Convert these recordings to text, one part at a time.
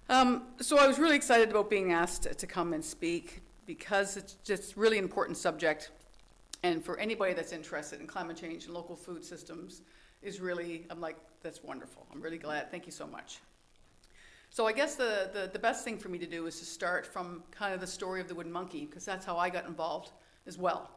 So I was really excited about being asked to come and speak because it's just really important subject. And for anybody that's interested in climate change and local food systems is really, I'm like, that's wonderful. I'm really glad. Thank you so much. So I guess the best thing for me to do is to start from kind of the story of the wooden monkey, because that's how I got involved as well.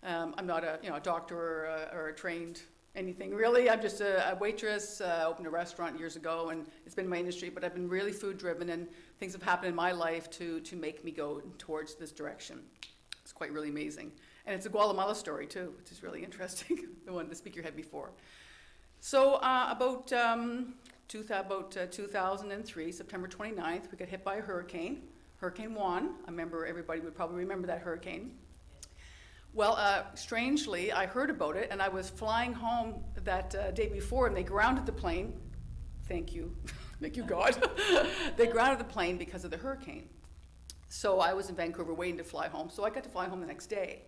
I'm not a doctor or a trained anything really. I'm just a waitress, opened a restaurant years ago, and it's been my industry, but I've been really food driven, and things have happened in my life to make me go towards this direction. It's quite really amazing. And it's a Guatemala story too, which is really interesting, the one the speaker had before. So about 2003, September 29th, we got hit by a hurricane, Hurricane Juan. I remember, everybody would probably remember that hurricane. Well, strangely, I heard about it, and I was flying home that day before, and they grounded the plane. Thank you. Thank you, God. They grounded the plane because of the hurricane. So I was in Vancouver waiting to fly home, so I got to fly home the next day.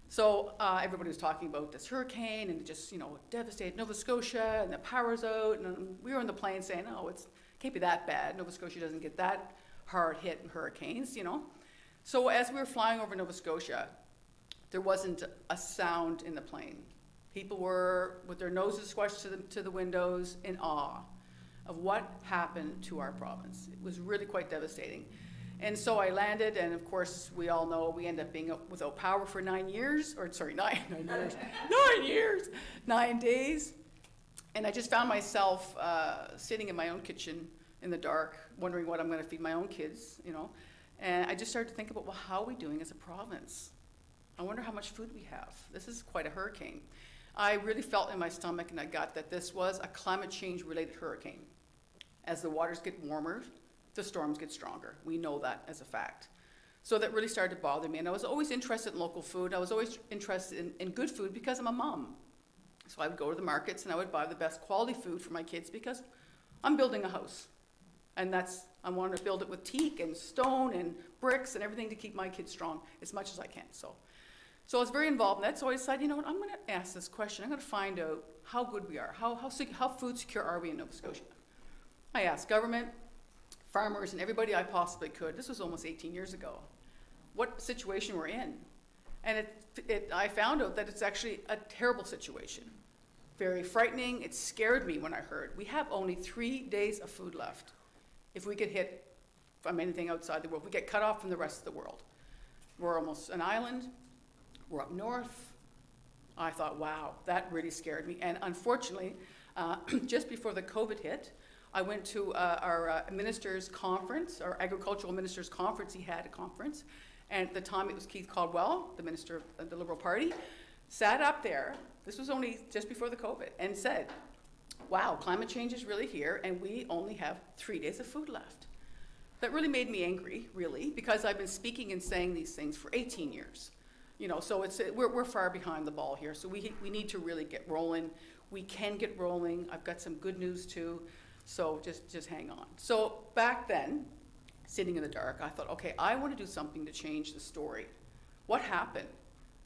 So everybody was talking about this hurricane, and it just, devastated Nova Scotia, and the power's out, and we were on the plane saying, oh, it can't be that bad. Nova Scotia doesn't get that hard hit in hurricanes, So as we were flying over Nova Scotia, there wasn't a sound in the plane. People were with their noses squashed to the windows in awe of what happened to our province. It was really quite devastating. And so I landed, and of course, we all know we ended up being without power for 9 years, or sorry, 9 years, 9 years, 9 days. And I just found myself sitting in my own kitchen in the dark, wondering what I'm gonna feed my own kids, And I just started to think about, well, how are we doing as a province? I wonder how much food we have. This is quite a hurricane. I really felt in my stomach and my gut that this was a climate change related hurricane. As the waters get warmer, the storms get stronger. We know that as a fact. So that really started to bother me. And I was always interested in local food. I was always interested in good food because I'm a mom. So I would go to the markets and I would buy the best quality food for my kids because I'm building a house. And I wanted to build it with teak and stone and bricks and everything to keep my kids strong as much as I can. So I was very involved in that, so I decided, I'm going to ask this question. I'm going to find out how good we are, how food secure are we in Nova Scotia. I asked government, farmers, and everybody I possibly could. This was almost 18 years ago. What situation we're in. And I found out that it's actually a terrible situation. Very frightening. It scared me when I heard. We have only 3 days of food left. If we get hit from anything outside the world, we get cut off from the rest of the world. We're almost an island. We're up north. I thought, wow, that really scared me. And unfortunately, just before the COVID hit, I went to our minister's conference, our agricultural minister's conference. He had a conference. And at the time, it was Keith Caldwell, the minister of the Liberal Party, sat up there. This was only just before the COVID, and said, wow, climate change is really here, and we only have 3 days of food left. That really made me angry, really, because I've been speaking and saying these things for 18 years. So we're far behind the ball here. So we need to really get rolling. We can get rolling. I've got some good news too. So just hang on. So back then, sitting in the dark, I thought, okay, I want to do something to change the story. What happened?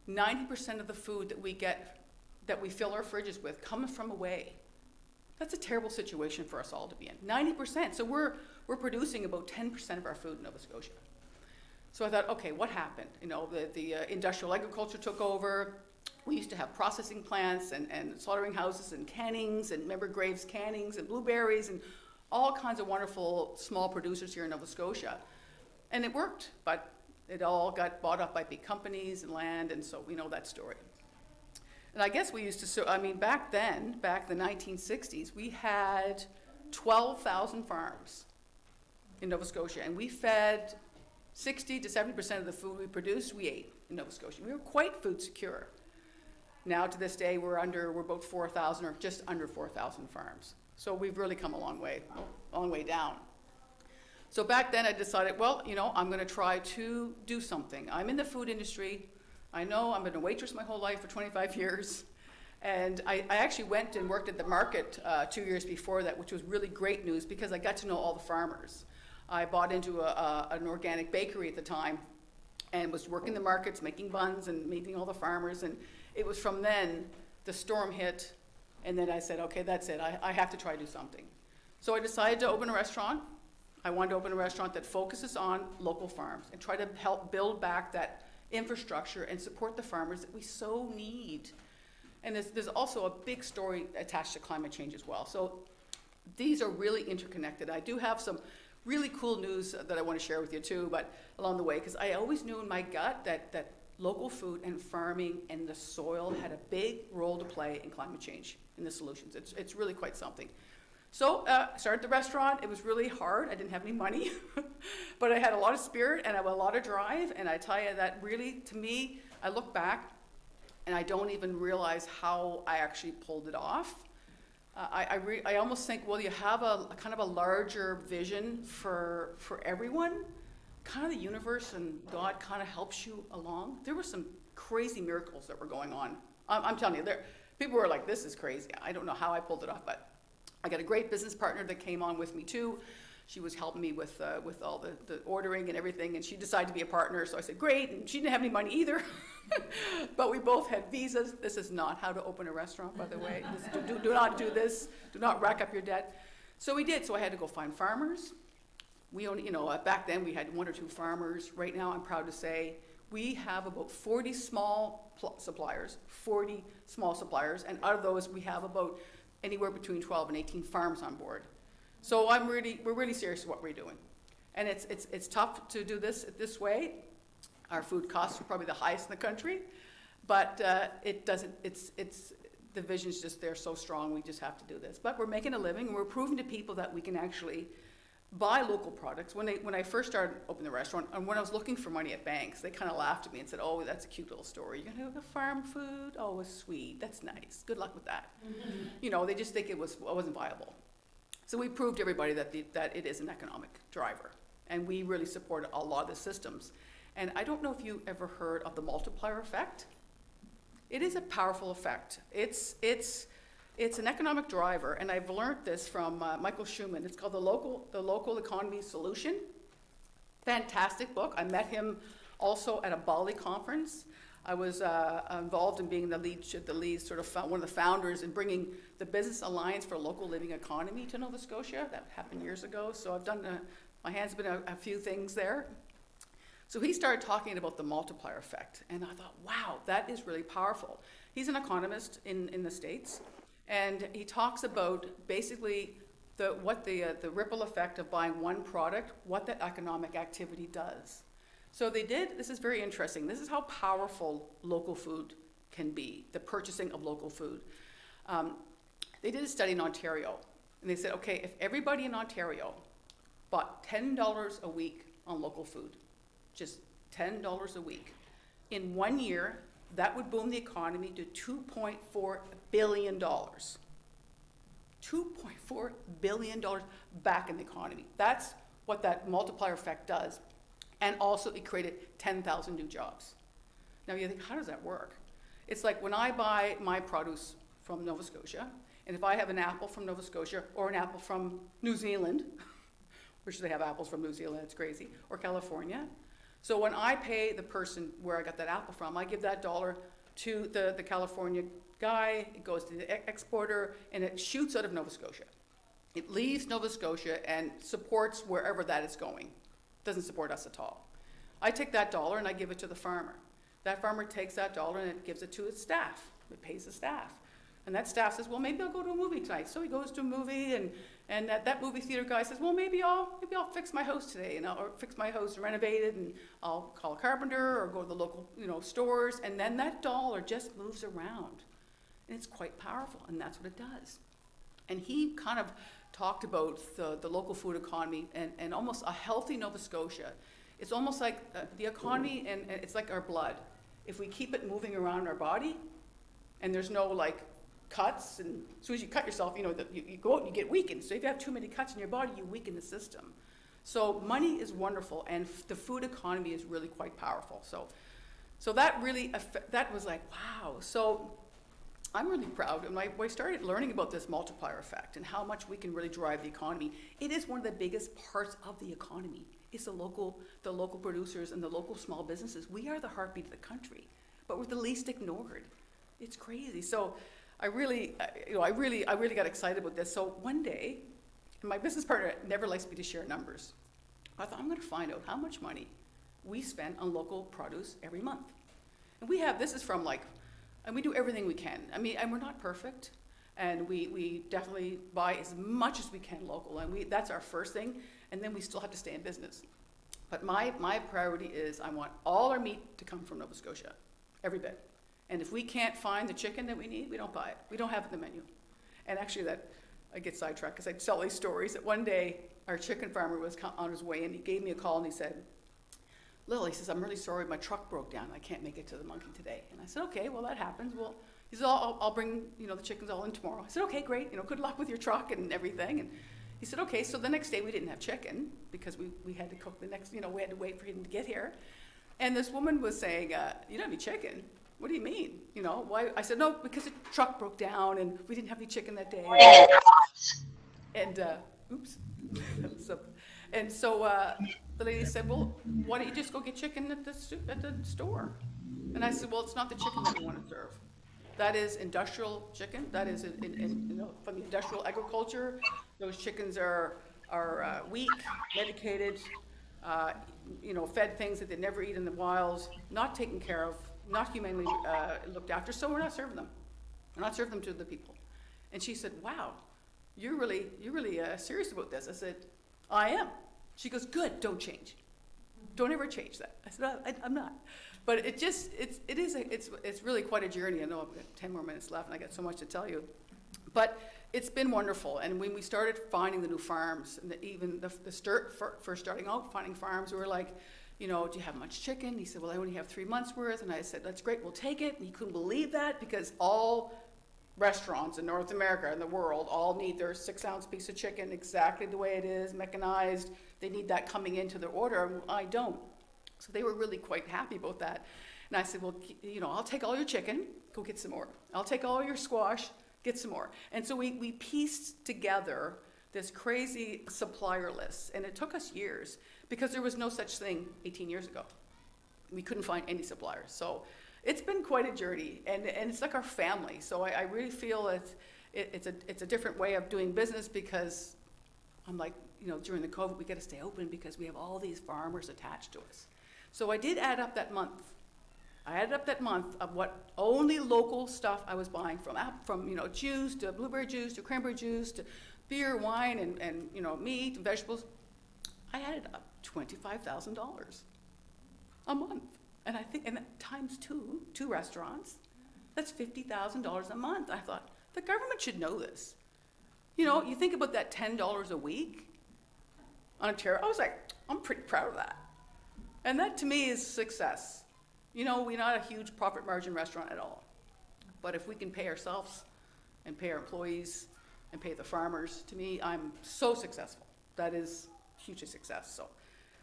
90% of the food that we get, that we fill our fridges with, comes from away. That's a terrible situation for us all to be in. 90%. So we're producing about 10% of our food in Nova Scotia. So I thought, okay, what happened? The industrial agriculture took over. We used to have processing plants and slaughtering houses and cannings, and remember Graves cannings and blueberries and all kinds of wonderful small producers here in Nova Scotia. And it worked, but it all got bought up by big companies and land, and so we know that story. And I guess we used to, back then, back in the 1960s, we had 12,000 farms in Nova Scotia, and we fed 60 to 70% of the food we produced, we ate in Nova Scotia. We were quite food secure. Now to this day, we're about 4,000 or just under 4,000 farms. So we've really come a long way down. So back then I decided, well, I'm gonna try to do something. I'm in the food industry. I know I've been a waitress my whole life for 25 years. And I actually went and worked at the market 2 years before that, which was really great news because I got to know all the farmers. I bought into an organic bakery at the time and was working the markets, making buns and meeting all the farmers. And it was from then the storm hit, and then I said, okay, that's it. I have to try to do something. So I decided to open a restaurant. I wanted to open a restaurant that focuses on local farms and try to help build back that infrastructure and support the farmers that we so need. And there's also a big story attached to climate change as well. So these are really interconnected. I do have some really cool news that I want to share with you too, but along the way, because I always knew in my gut that local food and farming and the soil had a big role to play in climate change, in the solutions. It's really quite something. So started the restaurant. It was really hard. I didn't have any money, but I had a lot of spirit and I had a lot of drive. And I tell you that really, to me, I look back and I don't even realize how I actually pulled it off. I almost think, well, you have a kind of a larger vision for everyone. Kind of the universe and God kind of helps you along. There were some crazy miracles that were going on. I'm telling you, people were like, this is crazy. I don't know how I pulled it off, but I got a great business partner that came on with me too. She was helping me with all the ordering and everything, and she decided to be a partner, so I said, great, and she didn't have any money either. But we both had visas. This is not how to open a restaurant, by the way. Do not do this. Do not rack up your debt. So we did, so I had to go find farmers. We only, back then we had 1 or 2 farmers. Right now, I'm proud to say, we have about 40 small suppliers, and out of those, we have about anywhere between 12 and 18 farms on board. So we're really serious about what we're doing. And it's tough to do this way. Our food costs are probably the highest in the country, but the vision's just there so strong, we just have to do this. But we're making a living, and we're proving to people that we can actually buy local products. When I first started opening the restaurant, and when I was looking for money at banks, they kind of laughed at me and said, oh, that's a cute little story. You're gonna go farm food? Oh, it's sweet, that's nice. Good luck with that. They just think it wasn't viable. So we proved to everybody that it is an economic driver. And we really support a lot of the systems. And I don't know if you ever heard of the multiplier effect. It is a powerful effect. It's an economic driver, and I've learned this from Michael Schumann. It's called The Local Economy Solution. Fantastic book. I met him also at a Bali conference. I was involved in being the lead sort of one of the founders in bringing the Business Alliance for Local Living Economy to Nova Scotia. That happened years ago, so I've done, my hands have been a few things there. So he started talking about the multiplier effect, and I thought, wow, that is really powerful. He's an economist in the States, and he talks about basically the ripple effect of buying one product, what that economic activity does. So this is very interesting. This is how powerful local food can be, the purchasing of local food. They did a study in Ontario, and they said, okay, if everybody in Ontario bought $10 a week on local food, just $10 a week, in 1 year, that would boom the economy to $2.4 billion. $2.4 billion back in the economy. That's what that multiplier effect does. And also it created 10,000 new jobs. Now you think, how does that work? It's like when I buy my produce from Nova Scotia, and if I have an apple from Nova Scotia or an apple from New Zealand, which they have apples from New Zealand, it's crazy, or California. So when I pay the person where I got that apple from, I give that dollar to the California guy, it goes to the exporter, and it shoots out of Nova Scotia. It leaves Nova Scotia and supports wherever that is going. Doesn't support us at all. I take that dollar and I give it to the farmer. That farmer takes that dollar and it gives it to his staff. It pays the staff. And that staff says, well, maybe I'll go to a movie tonight. So he goes to a movie, and that movie theater guy says, well, maybe I'll fix my house today, or fix my house and renovate it, and I'll call a carpenter or go to the local stores, and then that dollar just moves around. And it's quite powerful, and that's what it does. And he kind of talked about the local food economy and almost a healthy Nova Scotia. It's almost like the economy, and it's like our blood. If we keep it moving around in our body, and there's no cuts, and as soon as you cut yourself, you go out and you get weakened. So if you have too many cuts in your body, you weaken the system. So money is wonderful, and the food economy is really quite powerful. So that really, that was like, wow. So I'm really proud, and I started learning about this multiplier effect and how much we can really drive the economy. It is one of the biggest parts of the economy. It's the local producers and the local small businesses. We are the heartbeat of the country, but we're the least ignored. It's crazy. So I really got excited about this. So one day, And my business partner never likes me to share numbers. I thought, I'm gonna find out how much money we spend on local produce every month. And we have, this is from like, and we do everything we can. I mean, and we're not perfect. And we definitely buy as much as we can local. And that's our first thing. And then we still have to stay in business. But my priority is I want all our meat to come from Nova Scotia, every bit. And if we can't find the chicken that we need, we don't buy it. We don't have it in the menu. And actually I get sidetracked because I tell these stories that one day our chicken farmer was on his way and he gave me a call and he said, Lil, he says, I'm really sorry, my truck broke down. I can't make it to the Monkey today. And I said, okay, well, that happens. Well, he said, I'll bring, the chickens all in tomorrow. I said, okay, great, good luck with your truck and everything. And he said, okay, so the next day we didn't have chicken because we had to cook the next, we had to wait for him to get here. And this woman was saying, you don't have any chicken? What do you mean? Why? I said, no, because the truck broke down and we didn't have any chicken that day. And, oops. So the lady said, well, why don't you just go get chicken at the store? And I said, well, it's not the chicken that we want to serve. That is industrial chicken. That is from the industrial agriculture. Those chickens are weak, medicated, fed things that they never eat in the wild, not taken care of, not humanely looked after. So we're not serving them. We're not serving them to the people. And she said, wow, you're really serious about this. I said, I am. She goes, good, don't change. Don't ever change that. I said, I'm not. But it's really quite a journey. I know I've got 10 more minutes left and I got so much to tell you. But it's been wonderful. And when we started finding the new farms, and even first starting out finding farms, we were like, do you have much chicken? He said, well, I only have 3 months worth. And I said, that's great, we'll take it. And he couldn't believe that because all restaurants in North America and the world all need their 6-ounce piece of chicken exactly the way it is, mechanized. They need that coming into their order. I don't. So they were really quite happy about that. And I said, well, I'll take all your chicken, go get some more. I'll take all your squash, get some more. And so we pieced together this crazy supplier list. And it took us years because there was no such thing 18 years ago. We couldn't find any suppliers. So it's been quite a journey, and it's like our family. So I really feel it's a different way of doing business because I'm like, during the COVID, we got to stay open because we have all these farmers attached to us. So I did add up that month. I added up that month of what only local stuff I was buying from juice to blueberry juice to cranberry juice to beer, wine, and meat and vegetables. I added up $25,000 a month. And I think, and times two restaurants, that's $50,000 a month. I thought, the government should know this. You think about that $10 a week on Ontario, I was like, I'm pretty proud of that. And that to me is success. We're not a huge profit margin restaurant at all. But if we can pay ourselves and pay our employees and pay the farmers, to me, I'm so successful. That is huge success.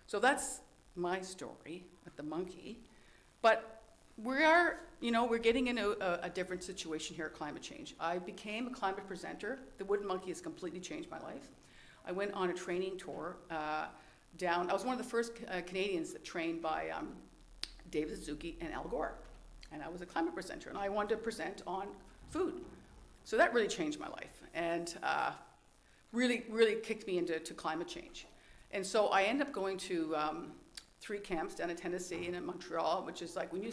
So that's my story at the Monkey. But we're getting into a different situation here at Climate Change. I became a climate presenter. The Wooden Monkey has completely changed my life. I went on a training tour down. I was one of the first Canadians that trained by David Suzuki and Al Gore. And I was a climate presenter, and I wanted to present on food. So that really changed my life and really, really kicked me into climate change. And so I ended up going to 3 camps down in Tennessee and in Montreal, which is like when you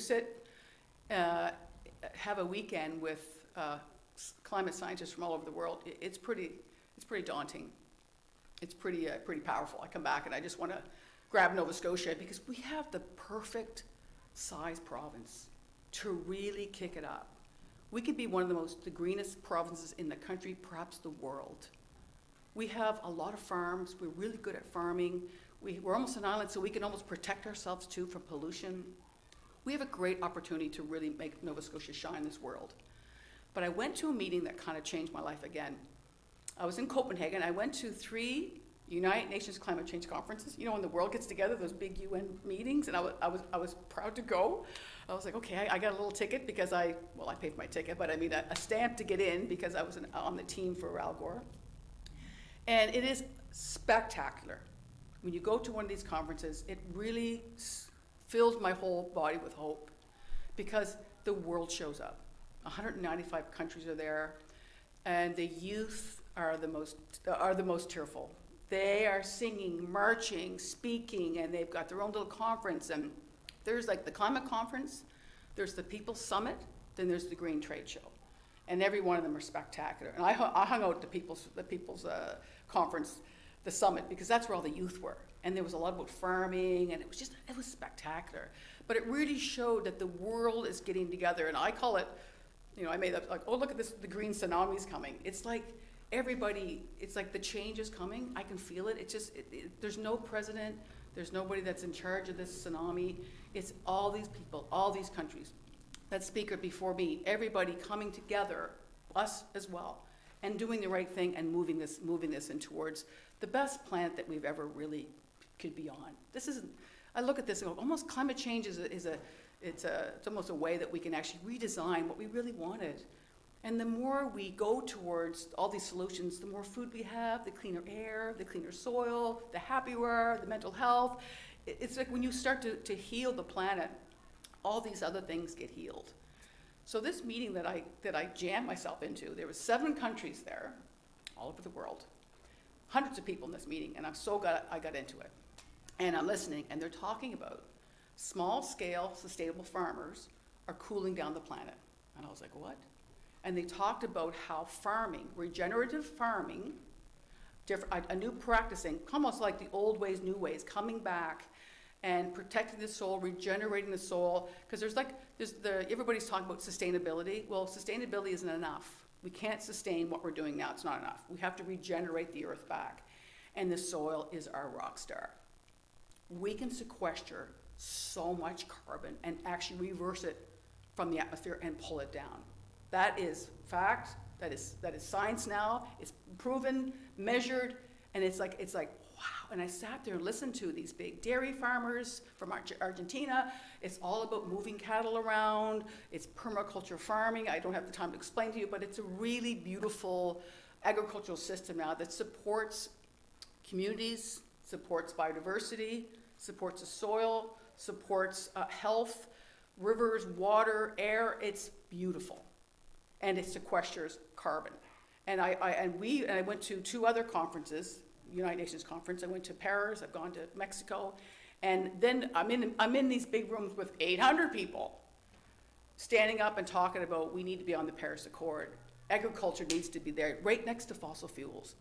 have a weekend with climate scientists from all over the world, it's pretty daunting. It's pretty powerful. I come back and I just want to grab Nova Scotia because we have the perfect size province to really kick it up. We could be one of the greenest provinces in the country, perhaps the world. We have a lot of farms. We're really good at farming. We're almost an island, so we can almost protect ourselves too from pollution. We have a great opportunity to really make Nova Scotia shine in this world. But I went to a meeting that kind of changed my life again. I was in Copenhagen. I went to 3 United Nations climate change conferences. When the world gets together, those big UN meetings, and I was proud to go. I was like, okay, I got a little ticket because I paid for my ticket, but I mean a stamp to get in because I was on the team for Al Gore. And it is spectacular. When you go to one of these conferences, it really fills my whole body with hope because the world shows up. 195 countries are there, and the youth are the most tearful. They are singing, marching, speaking, and they've got their own little conference. And there's like the climate conference, there's the People's Summit, then there's the Green Trade Show. And every one of them are spectacular. And I hung out at the People's Conference, the summit, because that's where all the youth were. And there was a lot about farming, and it was spectacular. But it really showed that the world is getting together. And I call it, I made up like, oh, look at this, the green tsunami's coming. It's like everybody, it's like the change is coming. I can feel it. It's just, there's no president, there's nobody that's in charge of this tsunami. It's all these people, all these countries. That speaker before me, everybody coming together, us as well, and doing the right thing and moving this in towards the best planet that we've ever really could be on. This isn't, I look at this and go, almost climate change it's almost a way that we can actually redesign what we really wanted. And the more we go towards all these solutions, the more food we have, the cleaner air, the cleaner soil, the happier we are, the mental health. It's like when you start to heal the planet, all these other things get healed. So this meeting that I jammed myself into, there were 7 countries there, all over the world, hundreds of people in this meeting, and I'm so glad I got into it. And I'm listening, and they're talking about small-scale sustainable farmers are cooling down the planet. And I was like, what? And they talked about how farming, regenerative farming, a new practicing, almost like the old ways, new ways, coming back and protecting the soil, regenerating the soil, because everybody's talking about sustainability. Well, sustainability isn't enough. We can't sustain what we're doing now. It's not enough. We have to regenerate the earth back. And the soil is our rock star. We can sequester so much carbon and actually reverse it from the atmosphere and pull it down. That is fact. That is science now. It's proven, measured, and it's like, wow. And I sat there and listened to these big dairy farmers from Argentina. It's all about moving cattle around. It's permaculture farming. I don't have the time to explain to you, but it's a really beautiful agricultural system now that supports communities, supports biodiversity, supports the soil, supports health, rivers, water, air. It's beautiful. And it sequesters carbon. And I went to 2 other conferences, United Nations conference. I went to Paris, I've gone to Mexico, and then I'm in these big rooms with 800 people standing up and talking about we need to be on the Paris Accord. Agriculture needs to be there right next to fossil fuels,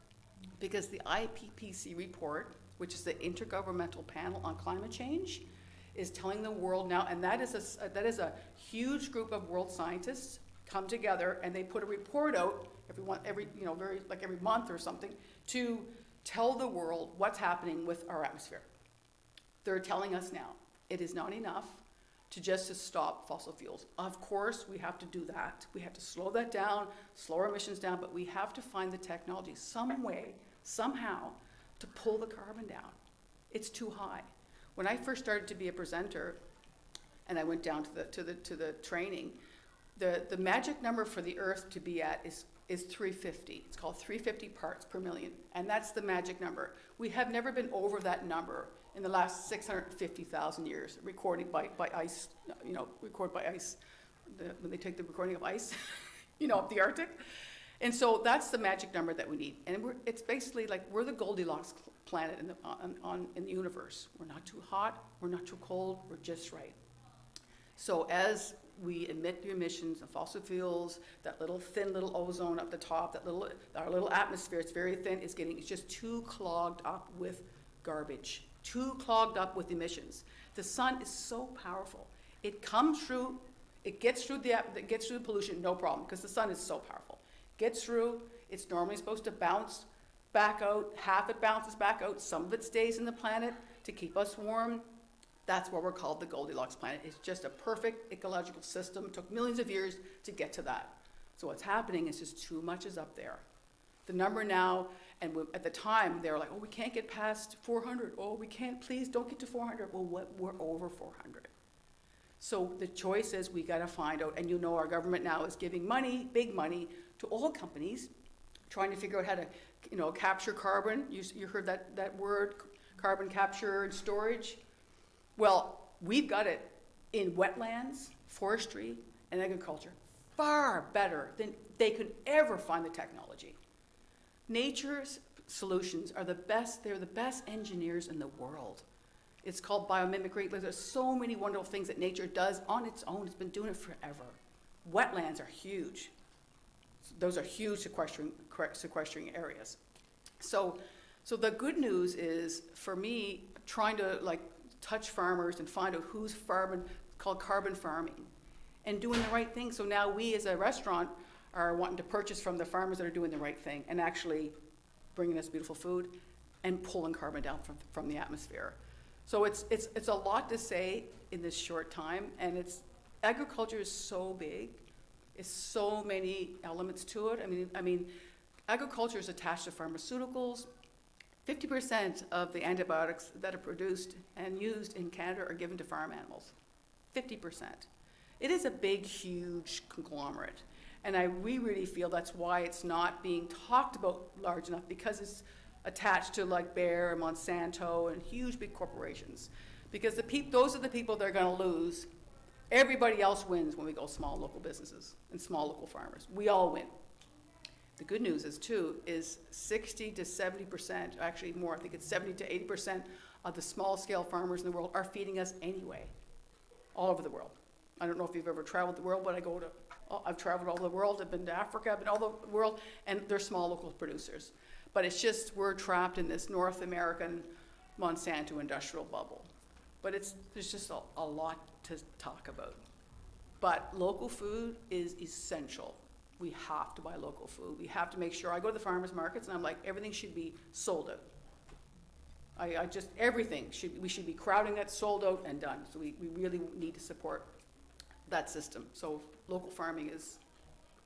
because the IPCC report, which is the Intergovernmental Panel on Climate Change, is telling the world now, and that is a huge group of world scientists come together, and they put a report out every month or something to tell the world what's happening with our atmosphere. They're telling us now it is not enough to stop fossil fuels. Of course, we have to do that. We have to slow that down, slow our emissions down, but we have to find the technology some way, somehow, to pull the carbon down. It's too high. When I first started to be a presenter, and I went down to the training, the magic number for the Earth to be at is 350. It's called 350 parts per million, and that's the magic number. We have never been over that number in the last 650,000 years, recorded by ice, recorded by ice, when they take the recording of ice, up the Arctic. And so that's the magic number that we need. And it's basically like we're the Goldilocks planet in the universe. We're not too hot, we're not too cold, we're just right. So as we emit the emissions of fossil fuels, that thin little ozone up the top, our little atmosphere, it's very thin, it's just too clogged up with garbage, too clogged up with emissions. The sun is so powerful. It comes through, it gets through the pollution, no problem, because the sun is so powerful. Gets through, it's normally supposed to bounce back out, half it bounces back out, some of it stays in the planet to keep us warm. That's what we're called the Goldilocks planet. It's just a perfect ecological system. It took millions of years to get to that. So what's happening is just too much is up there. The number now, and at the time, they were like, oh, we can't get past 400. Oh, we can't, please don't get to 400. Well, we're over 400. So the choice is we gotta find out, and our government now is giving money, big money, to oil companies, trying to figure out how to, capture carbon. You heard that word, carbon capture and storage. Well, we've got it in wetlands, forestry, and agriculture far better than they could ever find the technology. Nature's solutions are the best, they're the best engineers in the world. It's called biomimicry. There's so many wonderful things that nature does on its own. It's been doing it forever. Wetlands are huge. Those are huge sequestering areas. So the good news is, for me, trying to like touch farmers and find out who's farming, called carbon farming, and doing the right thing. So now we as a restaurant are wanting to purchase from the farmers that are doing the right thing and actually bringing us beautiful food and pulling carbon down from the atmosphere. So it's a lot to say in this short time, and agriculture is so big. It's so many elements to it. I mean, agriculture is attached to pharmaceuticals. 50% of the antibiotics that are produced and used in Canada are given to farm animals. 50%. It is a big, huge conglomerate. And we really feel that's why it's not being talked about large enough, because it's attached to like Bayer and Monsanto and huge big corporations. Because those are the people that are going to lose. Everybody else wins when we go small local businesses and small local farmers. We all win. The good news is too, is 60 to 70%, actually more, I think it's 70 to 80% of the small scale farmers in the world are feeding us anyway, all over the world. I don't know if you've ever traveled the world, but I've traveled all over the world. I've been to Africa, I've been all over the world, and they're small local producers. But it's just, we're trapped in this North American Monsanto industrial bubble. But there's just a lot to talk about. But local food is essential. We have to buy local food. We have to make sure, I go to the farmers markets and I'm like, everything should be sold out. Everything, we should be crowding it, sold out and done. So we really need to support that system. So local farming is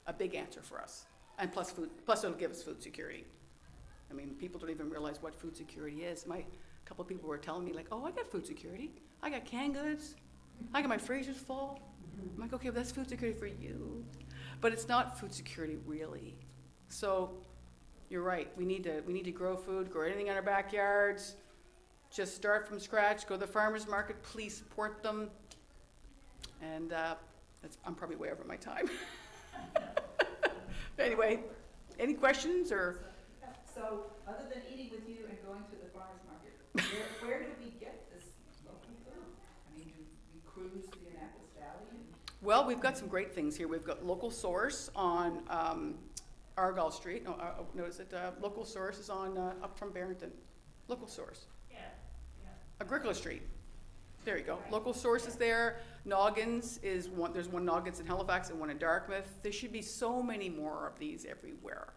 a big answer for us. And plus it'll give us food security. I mean, people don't even realize what food security is. A couple of people were telling me like, oh, I got food security. I got canned goods. I got my freezers full. I'm like, okay, well, that's food security for you. But it's not food security really. So you're right, we need to grow food, grow anything in our backyards. Just start from scratch, go to the farmer's market, please support them. And I'm probably way over my time. Anyway, any questions or? So, other than eating with you and going to the farmer's market, where do we get this local food? I mean, do we cruise the Annapolis Valley? Well, we've got some great things here. We've got Local Source on Argyle Street. No, is it Local Source is on up from Barrington. Local Source. Yeah. Agricola Street. There you go. Right. Local Source is there. Noggins is one. There's one Noggins in Halifax and one in Dartmouth. There should be so many more of these everywhere.